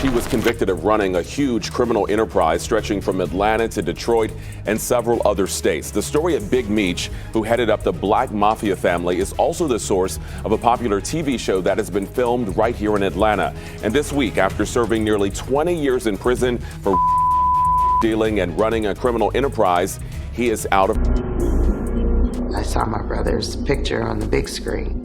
He was convicted of running a huge criminal enterprise stretching from Atlanta to Detroit and several other states. The story of Big Meech, who headed up the Black Mafia family, is also the source of a popular TV show that has been filmed right here in Atlanta. And this week, after serving nearly 20 years in prison for dealing and running a criminal enterprise, he is out of... I saw my brother's picture on the big screen.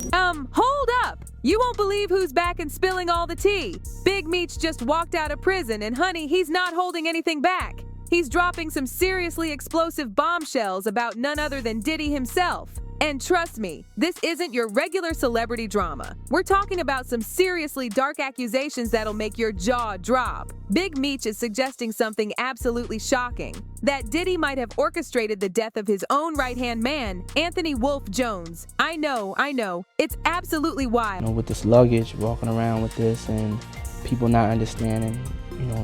Hold up! You won't believe who's back and spilling all the tea. Big Meech just walked out of prison, and honey, he's not holding anything back. He's dropping some seriously explosive bombshells about none other than Diddy himself. And trust me, this isn't your regular celebrity drama. We're talking about some seriously dark accusations that'll make your jaw drop. Big Meech is suggesting something absolutely shocking, that Diddy might have orchestrated the death of his own right-hand man, Anthony Wolf Jones. I know, it's absolutely wild. With this luggage, walking around with this, and people not understanding,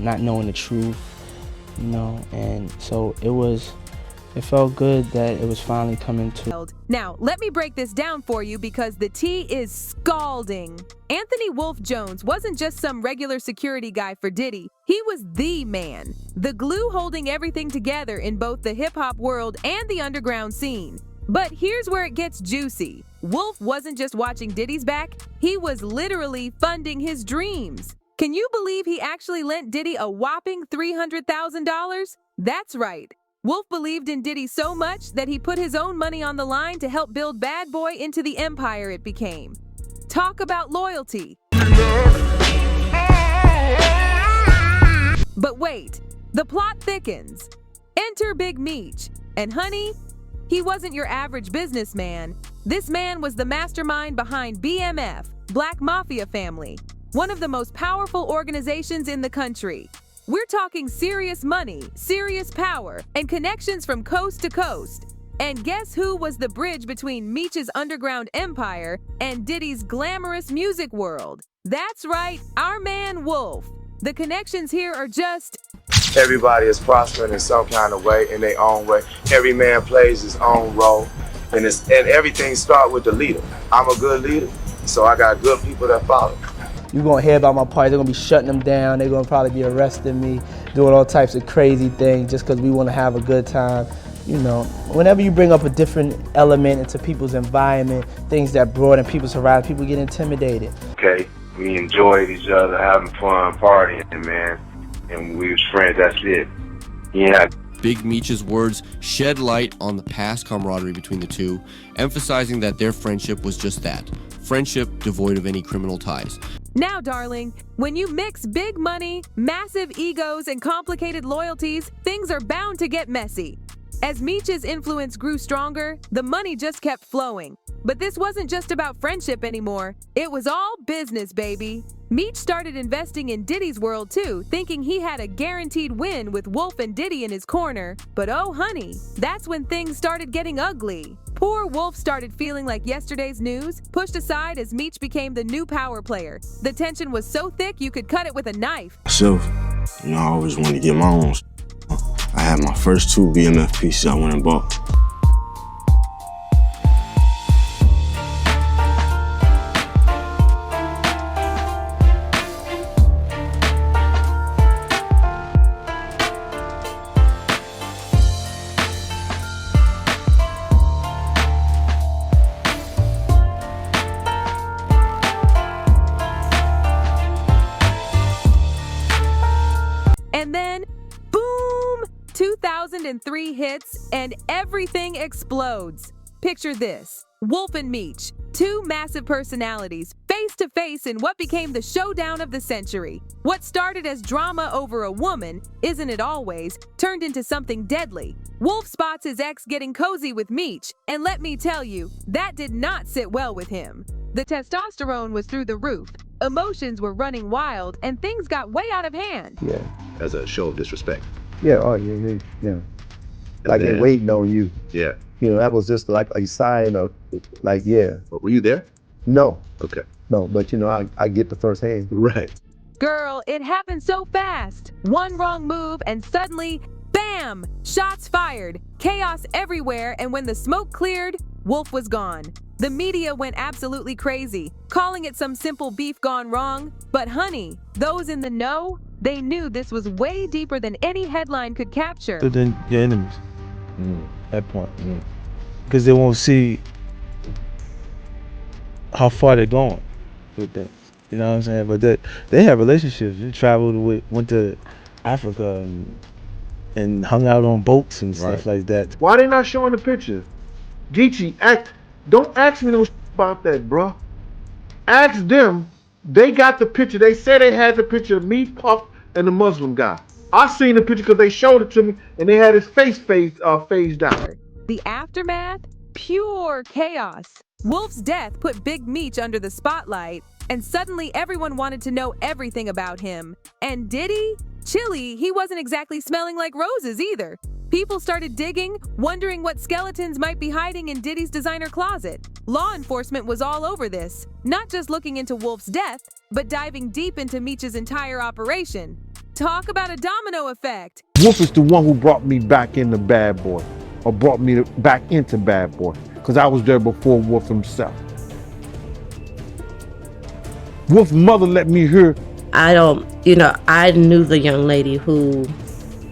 not knowing the truth, and so it felt good that it was finally coming to. Now, let me break this down for you because the tea is scalding. Anthony Wolf Jones wasn't just some regular security guy for Diddy. He was the man, the glue holding everything together in both the hip-hop world and the underground scene. But here's where it gets juicy. Wolf wasn't just watching Diddy's back, he was literally funding his dreams. Can you believe he actually lent Diddy a whopping $300,000? That's right. Wolf believed in Diddy so much that he put his own money on the line to help build Bad Boy into the empire it became. Talk about loyalty. But wait, the plot thickens. Enter Big Meech. And honey, he wasn't your average businessman. This man was the mastermind behind BMF, Black Mafia Family, one of the most powerful organizations in the country. We're talking serious money, serious power, and connections from coast to coast. And guess who was the bridge between Meech's underground empire and Diddy's glamorous music world? That's right, our man Wolf. The connections here are just... Everybody is prospering in some kind of way, in their own way. Every man plays his own role, and everything starts with the leader. I'm a good leader, so I got good people that follow. You're gonna hear about my party, they're gonna be shutting them down, they're gonna probably be arresting me, doing all types of crazy things just because we wanna have a good time. Whenever you bring up a different element into people's environment, things that broaden people's horizon, people get intimidated. Okay, we enjoyed each other, having fun, partying, man, and we was friends, that's it. Yeah. Big Meech's words shed light on the past camaraderie between the two, emphasizing that their friendship was just that, friendship devoid of any criminal ties. Now, darling, when you mix big money, massive egos, and complicated loyalties, things are bound to get messy. As Meech's influence grew stronger, the money just kept flowing. But this wasn't just about friendship anymore. It was all business, baby. Meech started investing in Diddy's world too, thinking he had a guaranteed win with Wolf and Diddy in his corner. But oh honey, that's when things started getting ugly. Poor Wolf started feeling like yesterday's news, pushed aside as Meech became the new power player. The tension was so thick you could cut it with a knife. Myself, I always wanted to get my own. I had my first 2 BMF pieces I went and bought. And then, boom! 2003 hits and everything explodes. Picture this, Wolf and Meech, 2 massive personalities, face to face in what became the showdown of the century. What started as drama over a woman, isn't it always, turned into something deadly. Wolf spots his ex getting cozy with Meech, and let me tell you, that did not sit well with him. The testosterone was through the roof, emotions were running wild, and things got way out of hand. Yeah. As a show of disrespect. Yeah, oh yeah. Like they're waiting on you. Yeah. That was just like a sign of, yeah. But were you there? No. Okay. No, but I get the first hand. Right. Girl, it happened so fast. One wrong move and suddenly, bam! Shots fired, chaos everywhere, and when the smoke cleared, Wolf was gone. The media went absolutely crazy, calling it some simple beef gone wrong. But honey, those in the know, They knew this was way deeper than any headline could capture. So then your enemies at that point. Because they won't see how far they're going with that. You know what I'm saying? But they have relationships. They traveled went to Africa and hung out on boats and stuff like that. Why they not showing the picture? Geechee, don't ask me no about that, bro. Ask them. They got the picture. They said they had the picture of me, Puff, and the Muslim guy. I seen the picture because they showed it to me, and they had his face phased down. The aftermath? Pure chaos. Wolf's death put Big Meech under the spotlight, and suddenly everyone wanted to know everything about him. And Diddy? Chilly, he wasn't exactly smelling like roses either. People started digging, wondering what skeletons might be hiding in Diddy's designer closet. Law enforcement was all over this, not just looking into Wolf's death, but diving deep into Meech's entire operation. Talk about a domino effect. Wolf is the one who brought me back into Bad Boy, or brought me back into Bad Boy, because I was there before Wolf himself. Wolf's mother let me hear. I knew the young lady who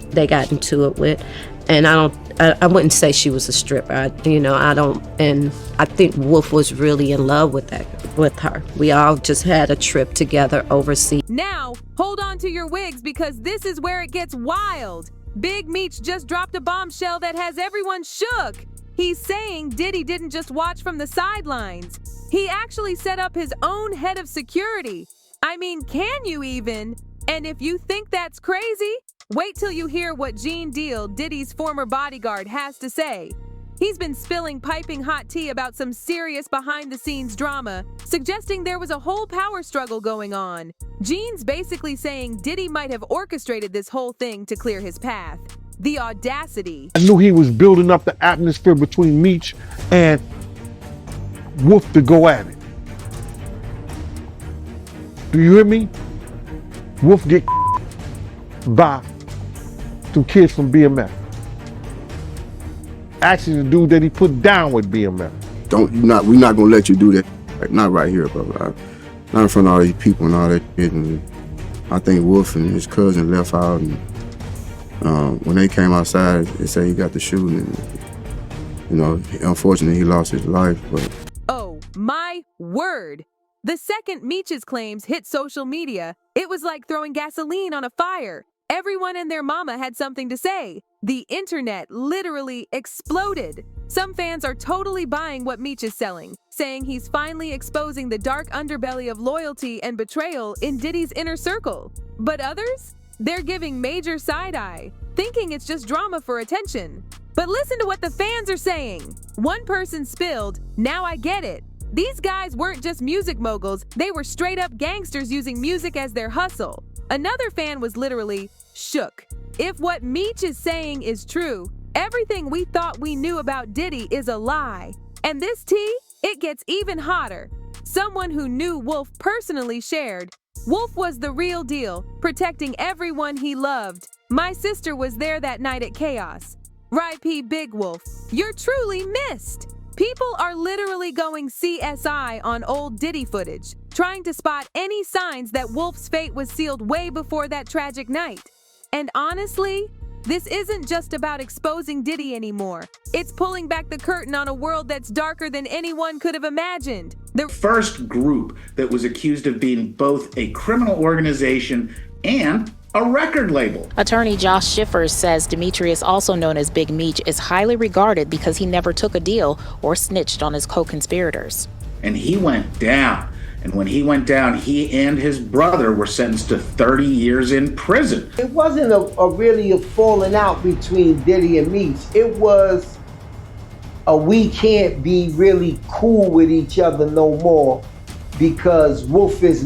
they got into it with, and I wouldn't say she was a stripper. And I think Wolf was really in love with her. We all just had a trip together overseas. Now, hold on to your wigs because this is where it gets wild. Big Meech just dropped a bombshell that has everyone shook. He's saying Diddy didn't just watch from the sidelines. He actually set up his own head of security. I mean, can you even? And if you think that's crazy, wait till you hear what Gene Deal, Diddy's former bodyguard, has to say. He's been spilling piping hot tea about some serious behind-the-scenes drama, suggesting there was a whole power struggle going on. Gene's basically saying Diddy might have orchestrated this whole thing to clear his path. The audacity. I knew he was building up the atmosphere between Meech and Wolf to go at it. Do you hear me? Wolf get by some kids from BMF. Actually, the dude that he put down with BMF. We're not gonna let you do that. Like, not right here, brother. Not in front of all these people and all that shit. And I think Wolf and his cousin left out, and when they came outside, they said he got the shooting. And, unfortunately, he lost his life. But oh my word! The second Meech's claims hit social media, it was like throwing gasoline on a fire. Everyone and their mama had something to say. The internet literally exploded. Some fans are totally buying what Meech is selling, saying he's finally exposing the dark underbelly of loyalty and betrayal in Diddy's inner circle. But others? They're giving major side-eye, thinking it's just drama for attention. But listen to what the fans are saying. One person spilled, "Now I get it." These guys weren't just music moguls, they were straight up gangsters using music as their hustle. Another fan was literally shook. If what Meech is saying is true, everything we thought we knew about Diddy is a lie. And this tea, it gets even hotter. Someone who knew Wolf personally shared, Wolf was the real deal, protecting everyone he loved. My sister was there that night at Chaos. R.I.P. Big Wolf, you're truly missed. People are literally going CSI on old Diddy footage, trying to spot any signs that Wolf's fate was sealed way before that tragic night. And honestly, this isn't just about exposing Diddy anymore. It's pulling back the curtain on a world that's darker than anyone could have imagined. The first group that was accused of being both a criminal organization and a record label. Attorney Josh Schiffer says Demetrius, also known as Big Meech, is highly regarded because he never took a deal or snitched on his co-conspirators. And he went down. And when he went down, he and his brother were sentenced to 30 years in prison. It wasn't really a falling out between Diddy and Meech. It was we can't be really cool with each other no more because Wolf was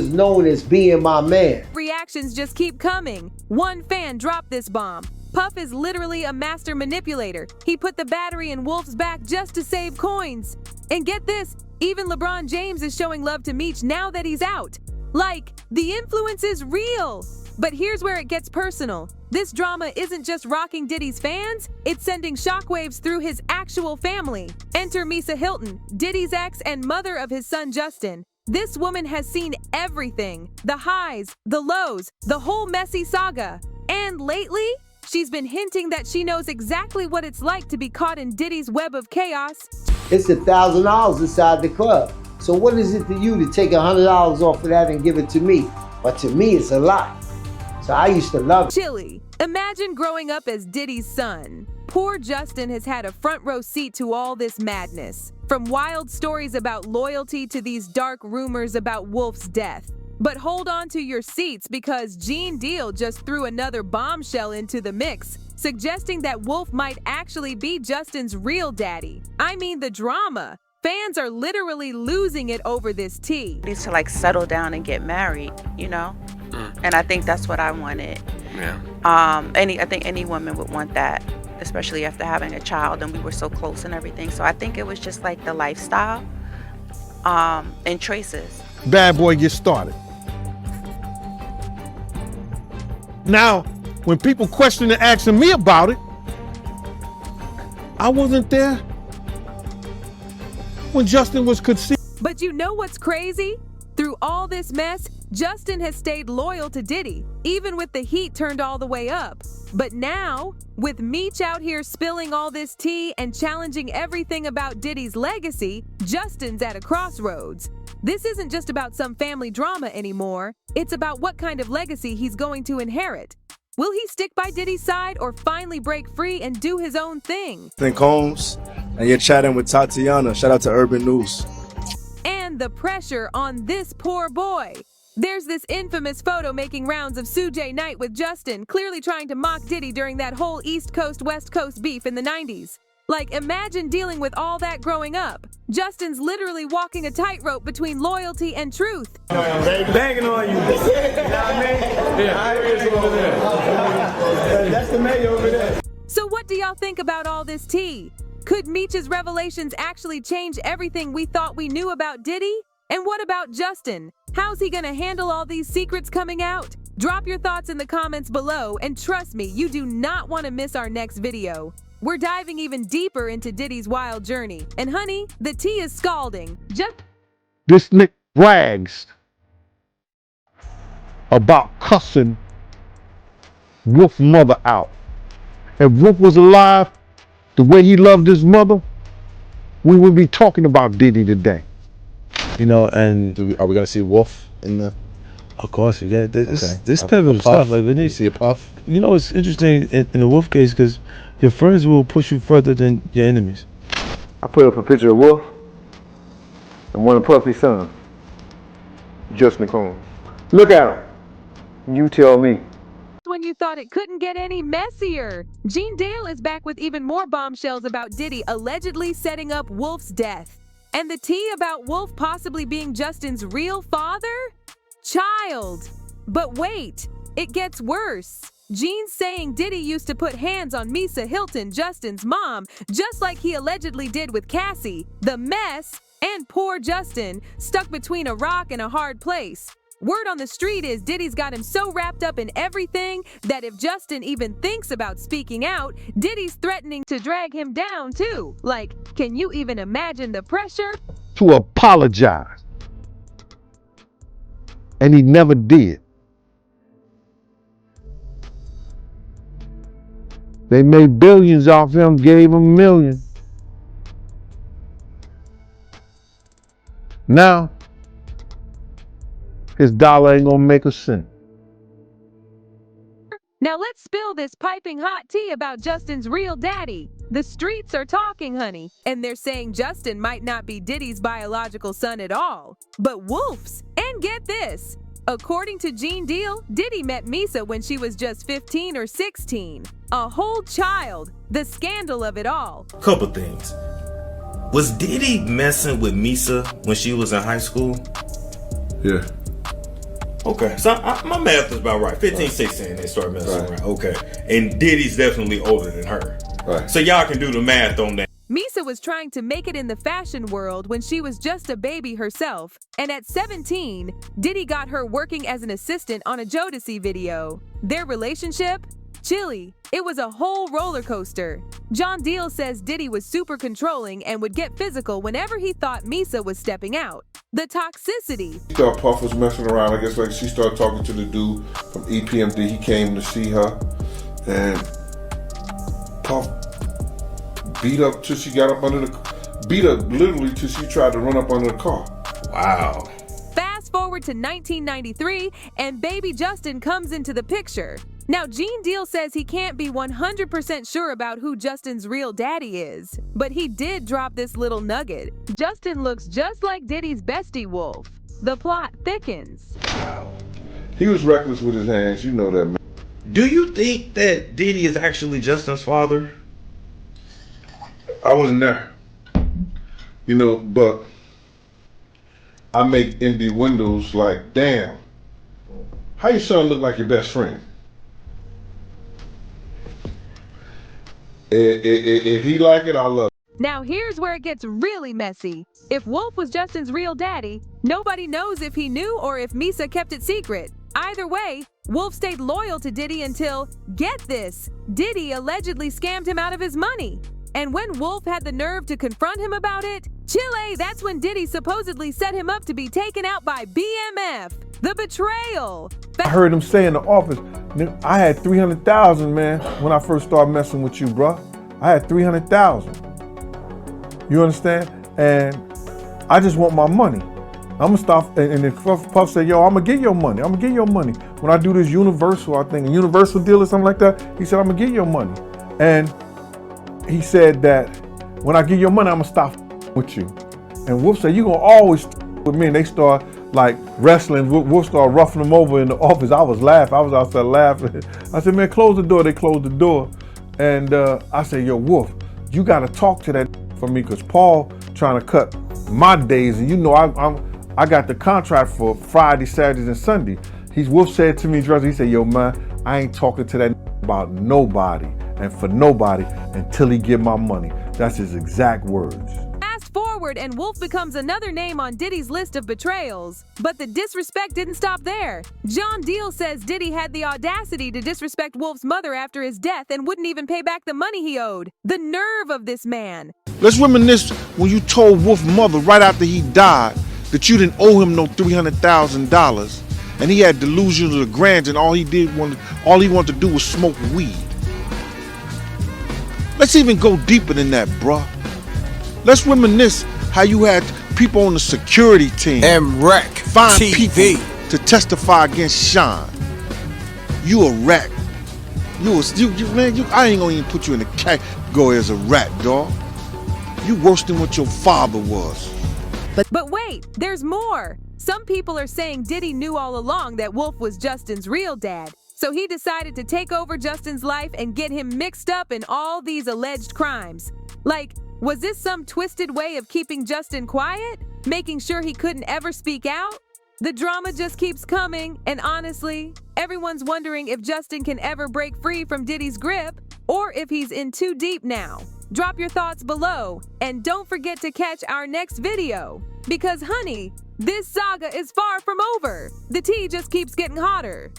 known as being my man. Reactions just keep coming. One fan dropped this bomb. Puff is literally a master manipulator. He put the battery in Wolf's back just to save coins. And get this, even LeBron James is showing love to Meech now that he's out. Like, the influence is real. But here's where it gets personal. This drama isn't just rocking Diddy's fans, it's sending shockwaves through his actual family. Enter Misa Hilton, Diddy's ex and mother of his son Justin. This woman has seen everything, the highs, the lows, the whole messy saga. And lately, she's been hinting that she knows exactly what it's like to be caught in Diddy's web of chaos. It's $1,000 inside the club. So what is it to you to take $100 off of that and give it to me? But to me, it's a lot. So I used to love it. Chilly. Imagine growing up as Diddy's son. Poor Justin has had a front row seat to all this madness. From wild stories about loyalty to these dark rumors about Wolf's death. But hold on to your seats because Gene Deal just threw another bombshell into the mix, suggesting that Wolf might actually be Justin's real daddy. I mean the drama. Fans are literally losing it over this tea. Needs to like settle down and get married, you know? And I think that's what I wanted. Yeah. I think any woman would want that, especially after having a child and we were so close and everything. So I think it was just like the lifestyle and choices. Bad boy gets started. Now, when people question and asking me about it, I wasn't there when Justin was conceived. But you know what's crazy? Through all this mess, Justin has stayed loyal to Diddy, even with the heat turned all the way up. But now, with Meech out here spilling all this tea and challenging everything about Diddy's legacy, Justin's at a crossroads. This isn't just about some family drama anymore. It's about what kind of legacy he's going to inherit. Will he stick by Diddy's side or finally break free and do his own thing? Think Combs, and you're chatting with Tatiana. Shout out to Urban News. And the pressure on this poor boy. There's this infamous photo making rounds of Suge Knight with Justin, clearly trying to mock Diddy during that whole East Coast, West Coast beef in the 90s. Like, imagine dealing with all that growing up. Justin's literally walking a tightrope between loyalty and truth. Banging on you. You know what I mean? Yeah, that's the mayor over there. So what do y'all think about all this tea? Could Meech's revelations actually change everything we thought we knew about Diddy? And what about Justin? How's he gonna handle all these secrets coming out? Drop your thoughts in the comments below, and trust me, you do not want to miss our next video. We're diving even deeper into Diddy's wild journey. And honey, the tea is scalding. This Nick brags about cussing Wolf's mother out. If Wolf was alive, the way he loved his mother, we would be talking about Diddy today. You know, and Are we gonna see Wolf in the? of course, yeah, this A pivotal stuff. Like, when You see a puff? you know, it's interesting in the Wolf case because your friends will push you further than your enemies. I put up a picture of Wolf and one of Puffy's son, Justin Combs. Look at him. You tell me. When you thought it couldn't get any messier. Gene Dale is back with even more bombshells about Diddy allegedly setting up Wolf's death. And the tea about Wolf possibly being Justin's real father? Child. But wait, it gets worse. Gene's saying Diddy used to put hands on Misa Hilton, Justin's mom, just like he allegedly did with Cassie. The mess, and poor Justin, stuck between a rock and a hard place. Word on the street is Diddy's got him so wrapped up in everything that if Justin even thinks about speaking out, Diddy's threatening to drag him down too. Like, can you even imagine the pressure? To apologize. And he never did. They made billions off him, gave him millions. Now, his dollar ain't gonna make a cent. Now let's spill this piping hot tea about Justin's real daddy. The streets are talking, honey, and they're saying Justin might not be Diddy's biological son at all, but Wolf's. And get this, according to Gene Deal, Diddy met Misa when she was just 15 or 16. A whole child, the scandal of it all. Couple things. Was Diddy messing with Misa when she was in high school? Yeah. Okay, so my math is about right. 15, 16, they start messing around. Okay, and Diddy's definitely older than her. Right. So y'all can do the math on that. Misa was trying to make it in the fashion world when she was just a baby herself. And at 17, Diddy got her working as an assistant on a Jodeci video. Their relationship? Chilly. It was a whole roller coaster. John Deal says Diddy was super controlling and would get physical whenever he thought Misa was stepping out. The toxicity. Puff was messing around. I guess like she started talking to the dude from EPMD. He came to see her, and Puff beat up till she got up under the, beat up literally till she tried to run up under the car. Wow. Fast forward to 1993, and baby Justin comes into the picture. Now, Gene Deal says he can't be 100% sure about who Justin's real daddy is, but he did drop this little nugget. Justin looks just like Diddy's bestie Wolf. The plot thickens. He was reckless with his hands, you know that, man. Do you think that Diddy is actually Justin's father? I wasn't there, you know, but I make indie windows like, damn, how your son look like your best friend? If he like it, I love it. Now here's where it gets really messy. If Wolf was Justin's real daddy, nobody knows if he knew or if Misa kept it secret. Either way, Wolf stayed loyal to Diddy until, get this, Diddy allegedly scammed him out of his money. And when Wolf had the nerve to confront him about it, Chile, that's when Diddy supposedly set him up to be taken out by BMF. The betrayal. I heard him say in the office, I had 300,000, man, when I first started messing with you, bro. I had 300,000. You understand? And I just want my money. I'm gonna stop, and then Puff said, yo, I'm gonna get your money. I'm gonna get your money. When I do this Universal, I think, a Universal deal or something like that, he said, I'm gonna get your money. And he said that when I get your money, I'm gonna stop with you. And Wolf said, you gonna always with me. And they start like wrestling. Wolf started roughing them over in the office. I was laughing. I was outside laughing. I said, man, close the door. They closed the door. And I said, yo, Wolf, you gotta talk to that for me, because Paul trying to cut my days. And you know, I got the contract for Friday, Saturdays, and Sunday. Wolf said to me, he said, yo, man, I ain't talking to that about nobody and for nobody until he get my money. That's his exact words. Fast forward and Wolf becomes another name on Diddy's list of betrayals. But the disrespect didn't stop there. John Deal says Diddy had the audacity to disrespect Wolf's mother after his death and wouldn't even pay back the money he owed. The nerve of this man. Let's reminisce when you told Wolf's mother right after he died that you didn't owe him no $300,000, and he had delusions of grandeur, and all he wanted to do was smoke weed. Let's even go deeper than that, bruh. Let's reminisce how you had people on the security team and wreck find TV people to testify against Sean. You a rat. I ain't gonna even put you in the category as a rat, dog. You worse than what your father was. But wait, there's more. Some people are saying Diddy knew all along that Wolf was Justin's real dad. So he decided to take over Justin's life and get him mixed up in all these alleged crimes. Like, was this some twisted way of keeping Justin quiet? Making sure he couldn't ever speak out? The drama just keeps coming, and honestly, everyone's wondering if Justin can ever break free from Diddy's grip, or if he's in too deep now. Drop your thoughts below, and don't forget to catch our next video. Because honey, this saga is far from over. The tea just keeps getting hotter.